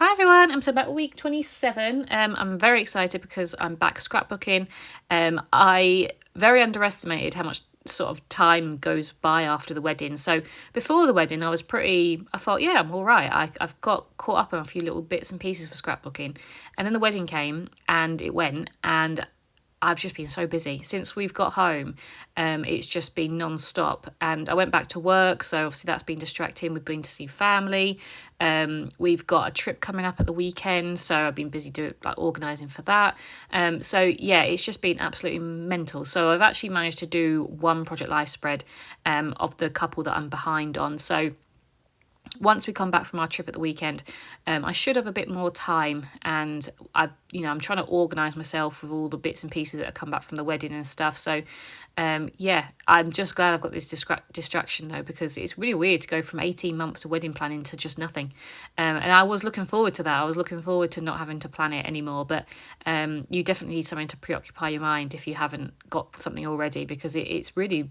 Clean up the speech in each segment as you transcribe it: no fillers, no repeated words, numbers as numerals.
Hi everyone, I'm so about week 27. I'm very excited because I'm back scrapbooking. I very underestimated how much sort of time goes by after the wedding. So before the wedding, I thought, yeah, I'm all right. I've got caught up on a few little bits and pieces for scrapbooking. And then the wedding came and it went, and I've just been so busy since we've got home. It's just been non-stop, and I went back to work, so obviously that's been distracting. We've been to see family. We've got a trip coming up at the weekend, so I've been busy doing like organising for that. So yeah, it's just been absolutely mental. So I've actually managed to do one Project Life spread of the couple that I'm behind on. So once we come back from our trip at the weekend, I should have a bit more time, and I'm trying to organise myself with all the bits and pieces that have come back from the wedding and stuff. So, yeah, I'm just glad I've got this distraction though, because it's really weird to go from 18 months of wedding planning to just nothing. And I was looking forward to that. I was looking forward to not having to plan it anymore. But you definitely need something to preoccupy your mind if you haven't got something already, because it's really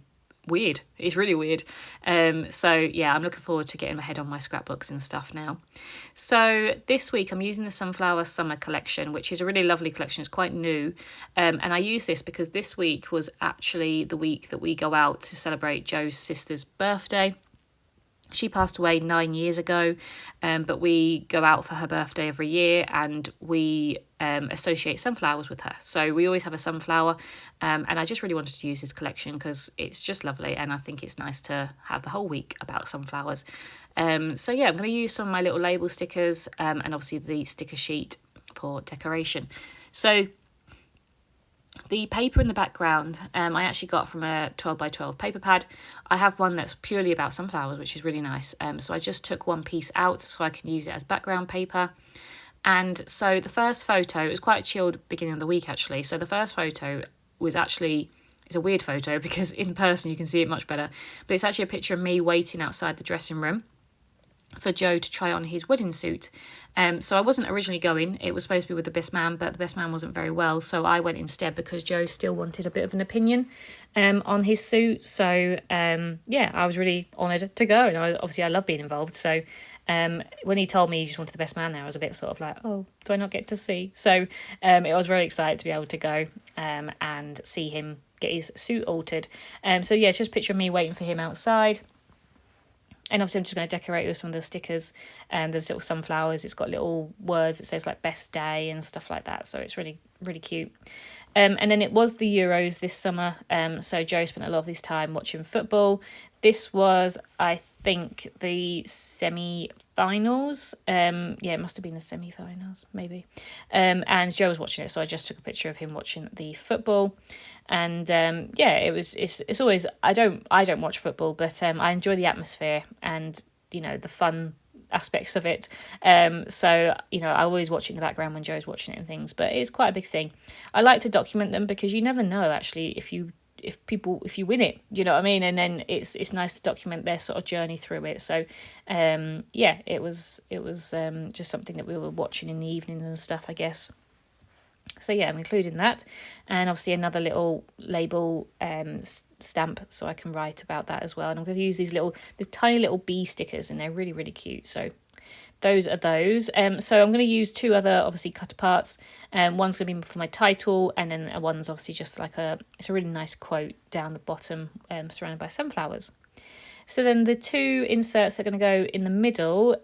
weird. It's really weird. So yeah, I'm looking forward to getting my head on my scrapbooks and stuff now. So this week I'm using the Sunflower Summer collection, which is a really lovely collection. It's quite new. And I use this because this week was actually the week that we go out to celebrate Joe's sister's birthday. She passed away 9 years ago, but we go out for her birthday every year, and we associate sunflowers with her. So we always have a sunflower, and I just really wanted to use this collection because it's just lovely, and I think it's nice to have the whole week about sunflowers. So yeah, I'm going to use some of my little label stickers, and obviously the sticker sheet for decoration. So the paper in the background, I actually got from a 12 by 12 paper pad. I have one that's purely about sunflowers, which is really nice. So I just took one piece out so I can use it as background paper. And so the first photo, it was quite a chilled beginning of the week actually. So the first photo was actually, it's a weird photo because in person you can see it much better. But it's actually a picture of me waiting outside the dressing room for Joe to try on his wedding suit. So I wasn't originally going. It was supposed to be with the best man, but the best man wasn't very well. So I went instead because Joe still wanted a bit of an opinion on his suit. So yeah, I was really honoured to go. And obviously I love being involved. So when he told me he just wanted the best man there, I was a bit sort of like, oh, do I not get to see? So I was very excited to be able to go and see him get his suit altered. So yeah, it's just a picture of me waiting for him outside. And obviously I'm just going to decorate with some of the stickers and there's little sunflowers. It's got little words that says like best day and stuff like that. So it's really, really cute. And then it was the Euros this summer. So Joe spent a lot of his time watching football. This was, I think, the semi-finals. Yeah, it must have been the semi-finals, maybe. And Joe was watching it, so I just took a picture of him watching the football. And yeah, it's always, I don't watch football, but I enjoy the atmosphere and the fun aspects of it. So I always watch it in the background when Joe's watching it and things, but it's quite a big thing. I like to document them because you never know actually if you win it, you know what I mean, and then it's nice to document their sort of journey through it. So yeah, it was just something that we were watching in the evenings and stuff, I guess. So yeah, I'm including that, and obviously another little label stamp so I can write about that as well. And I'm going to use these tiny little bee stickers, and they're really, really cute. So those are those. So I'm going to use two other obviously cut aparts. One's going to be for my title, and then one's obviously just like it's a really nice quote down the bottom, surrounded by sunflowers. So then the two inserts are going to go in the middle.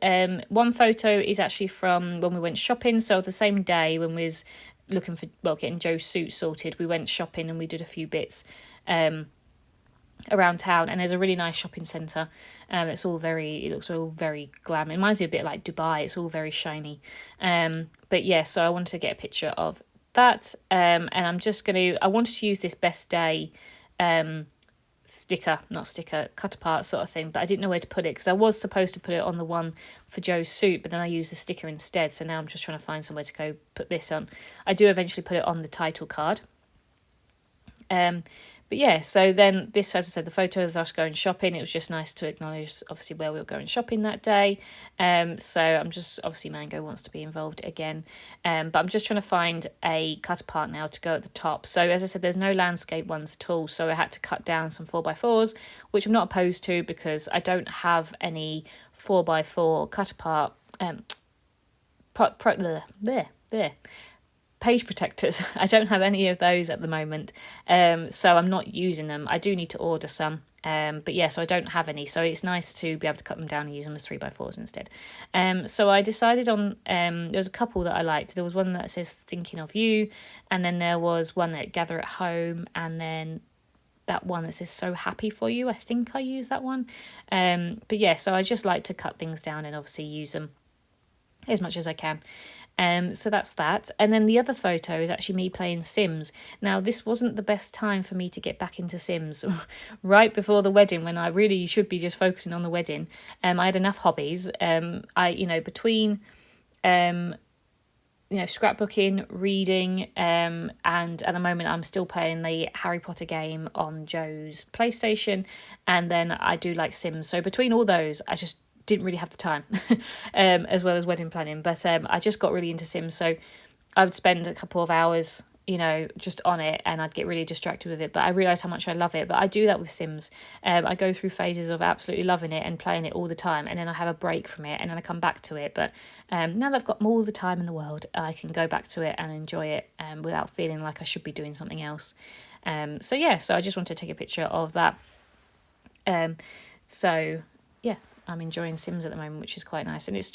One photo is actually from when we went shopping. So the same day when we was looking for, getting Joe's suit sorted, we went shopping and we did a few bits around town. And there's a really nice shopping centre. It looks all very glam. It reminds me a bit like Dubai. It's all very shiny. But yeah, so I wanted to get a picture of that. And I wanted to use this best day cut apart sort of thing, but I didn't know where to put it because I was supposed to put it on the one for Joe's suit, but then I used the sticker instead. So now I'm just trying to find somewhere to go put this on. I do eventually put it on the title card. But yeah, so then this, as I said, the photo of us going shopping, it was just nice to acknowledge obviously where we were going shopping that day. So I'm just, obviously Mango wants to be involved again. But I'm just trying to find a cut apart now to go at the top. So as I said, there's no landscape ones at all. So I had to cut down some 4x4s, which I'm not opposed to because I don't have any 4x4 cut apart there. Page protectors. I don't have any of those at the moment, so I'm not using them. I do need to order some, but yeah, so I don't have any, so it's nice to be able to cut them down and use them as 3x4s instead. So I decided on, there was a couple that I liked. There was one that says thinking of you, and then there was one that gather at home, and then that one that says so happy for you. I think I use that one. But yeah, so I just like to cut things down and obviously use them as much as I can. So that's that. And then the other photo is actually me playing Sims. Now, this wasn't the best time for me to get back into Sims. Right before the wedding, when I really should be just focusing on the wedding, I had enough hobbies. Between scrapbooking, reading, and at the moment I'm still playing the Harry Potter game on Joe's PlayStation, and then I do like Sims. So between all those, I just didn't really have the time, as well as wedding planning. But I just got really into Sims, so I would spend a couple of hours, just on it, and I'd get really distracted with it. But I realised how much I love it. But I do that with Sims. I go through phases of absolutely loving it and playing it all the time, and then I have a break from it, and then I come back to it. But now that I've got all the time in the world, I can go back to it and enjoy it without feeling like I should be doing something else. So I just want to take a picture of that. I'm enjoying Sims at the moment, which is quite nice. And it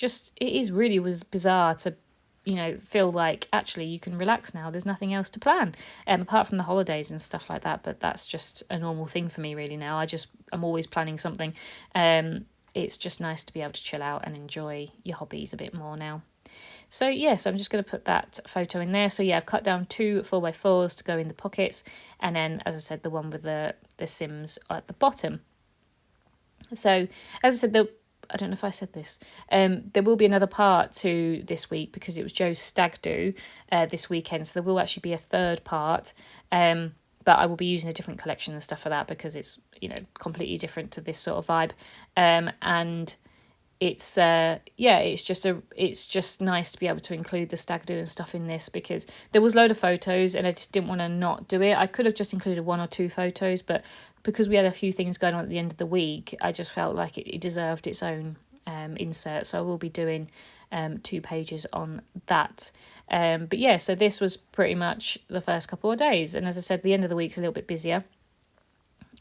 was bizarre to, feel like actually you can relax now. There's nothing else to plan, apart from the holidays and stuff like that. But that's just a normal thing for me really now. I'm always planning something. It's just nice to be able to chill out and enjoy your hobbies a bit more now. So I'm just going to put that photo in there. So I've cut down 2 4x4s to go in the pockets. And then, as I said, the one with the Sims at the bottom. So, as I said, I don't know if I said this, there will be another part to this week because it was Joe's stag do this weekend. So there will actually be a third part, but I will be using a different collection and stuff for that because it's, completely different to this sort of vibe. And it's it's just nice to be able to include the stag do and stuff in this because there was a load of photos and I just didn't want to not do it. I could have just included 1 or 2 photos, but because we had a few things going on at the end of the week, I just felt like it deserved its own insert. So I will be doing 2 pages on that. So this was pretty much the first couple of days. And as I said, the end of the week's a little bit busier.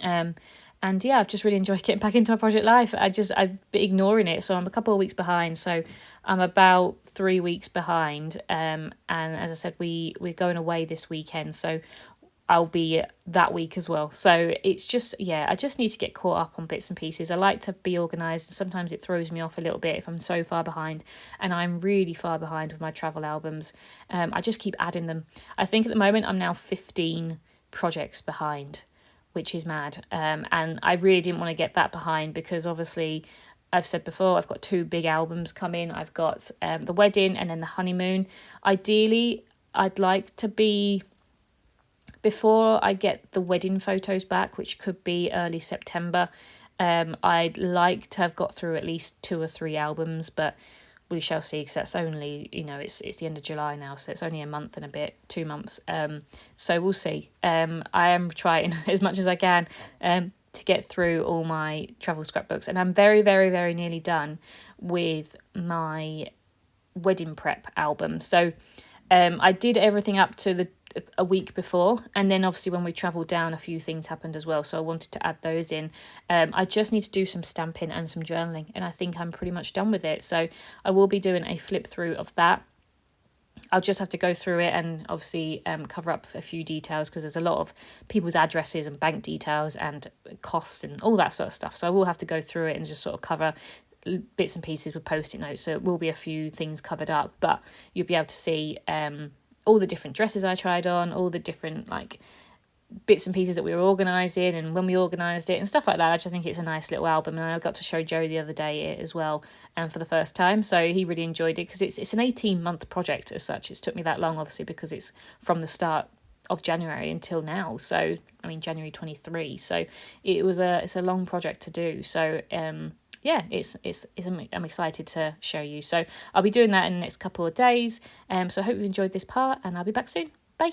I've just really enjoyed getting back into my project life. I've been ignoring it. So I'm a couple of weeks behind. So I'm about 3 weeks behind. And as I said, we're going away this weekend. So I'll be that week as well. So it's just, I just need to get caught up on bits and pieces. I like to be organised. Sometimes it throws me off a little bit if I'm so far behind. And I'm really far behind with my travel albums. I just keep adding them. I think at the moment I'm now 15 projects behind, which is mad. And I really didn't want to get that behind because obviously I've said before, I've got 2 big albums coming. I've got the wedding and then the honeymoon. Ideally, I'd like to be... Before I get the wedding photos back, which could be early September, I'd like to have got through at least 2 or 3 albums, but we shall see because that's only, it's the end of July now, so it's only a month and a bit, 2 months. So we'll see. I am trying as much as I can to get through all my travel scrapbooks, and I'm very, very, very nearly done with my wedding prep album. So I did everything up to a week before, and then obviously when we travelled down a few things happened as well, so I wanted to add those in. I just need to do some stamping and some journaling, and I think I'm pretty much done with it, so I will be doing a flip through of that. I'll just have to go through it and obviously cover up a few details because there's a lot of people's addresses and bank details and costs and all that sort of stuff, so I will have to go through it and just sort of cover bits and pieces with post-it notes, so it will be a few things covered up, but you'll be able to see all the different dresses I tried on, all the different bits and pieces that we were organising and when we organised it and stuff like that. I just think it's a nice little album, and I got to show Joe the other day it as well, and for the first time, so he really enjoyed it because it's an 18-month project as such. It's took me that long obviously because it's from the start of January until now, so January 23, so it's a long project to do, so I'm excited to show you. So I'll be doing that in the next couple of days. So I hope you enjoyed this part, and I'll be back soon. Bye.